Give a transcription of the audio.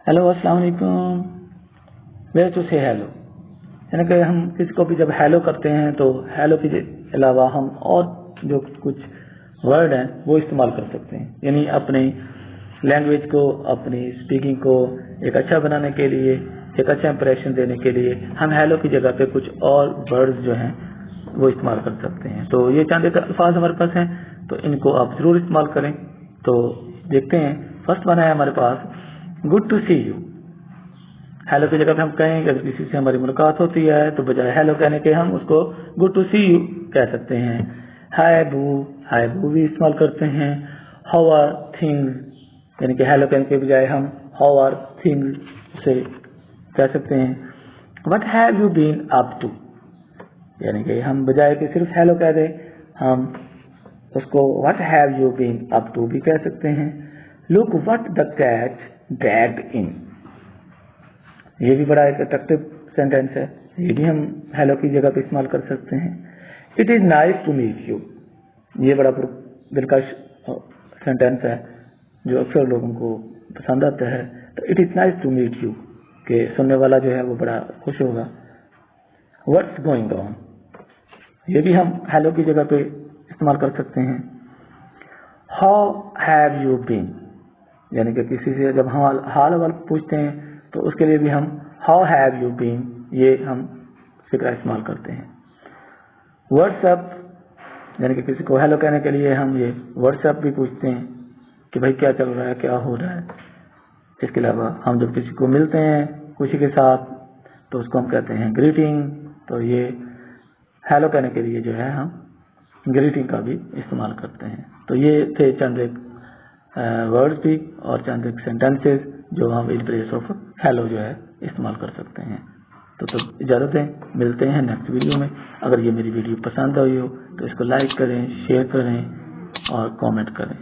Hello अस्सलाम वालेकुम। Where to से हेलो, यानी कि हम किसी को भी जब हेलो करते हैं तो हेलो के अलावा हम और जो कुछ वर्ड हैं वो इस्तेमाल कर सकते हैं। यानी अपनी लैंग्वेज को, अपनी स्पीकिंग को एक अच्छा बनाने के लिए, एक अच्छा इंप्रेशन देने के लिए हम हेलो की जगह पे कुछ और वर्ड्स जो हैं वो इस्तेमाल कर सकते हैं। तो ये चंद एक अल्फाज हमारे पास हैं, तो इनको आप ज़रूर इस्तेमाल करें। तो देखते हैं, फर्स्ट वन है हमारे पास good to see you. Hello की जगह पे हम कहें अगर किसी से हमारी मुलाकात होती है तो बजाय हेलो कहने के हम उसको गुड टू सी यू कह सकते हैं। हाय बू भी इस्तेमाल करते हैं। हाउ आर थिंग्स, यानी कि हेलो कहने के बजाय हम हाउ आर थिंग्स से कह सकते हैं। What have you been up to, यानी कि हम बजाय कि सिर्फ हेलो कह दें हम उसको what have you been up to भी कह सकते हैं। Look what the cat dragged in, ये भी बड़ा एक अट्रैक्टिव सेंटेंस है, ये भी हम हेलो की जगह पे इस्तेमाल कर सकते हैं। It is nice to meet you, ये बड़ा दिलकश सेंटेंस है जो अक्सर लोगों को पसंद आता है। तो it is nice to meet you के सुनने वाला जो है वो बड़ा खुश होगा। व्हाट्स गोइंग ऑन, ये भी हम हेलो की जगह पे इस्तेमाल कर सकते हैं। हाउ हैव यू बीन, यानी कि किसी से जब हाल पूछते हैं तो उसके लिए भी हम हाउ हैव यू बीन ये हम फिक्रा इस्तेमाल करते हैं। व्हाट्सएप, यानी कि किसी को हेलो कहने के लिए हम ये व्हाट्सएप भी पूछते हैं कि भाई क्या चल रहा है, क्या हो रहा है। इसके अलावा हम जब किसी को मिलते हैं खुशी के साथ तो उसको हम कहते हैं ग्रीटिंग। तो ये हेलो कहने के लिए जो है हम ग्रीटिंग का भी इस्तेमाल करते हैं। तो ये थे चंद एक वर्ड्स भी और चंद एक सेंटेंसेस जो हम इन प्लेस ऑफ हेलो जो है इस्तेमाल कर सकते हैं। तो इजाज़त दें, मिलते हैं नेक्स्ट वीडियो में। अगर ये मेरी वीडियो पसंद आई हो तो इसको लाइक करें, शेयर करें और कमेंट करें।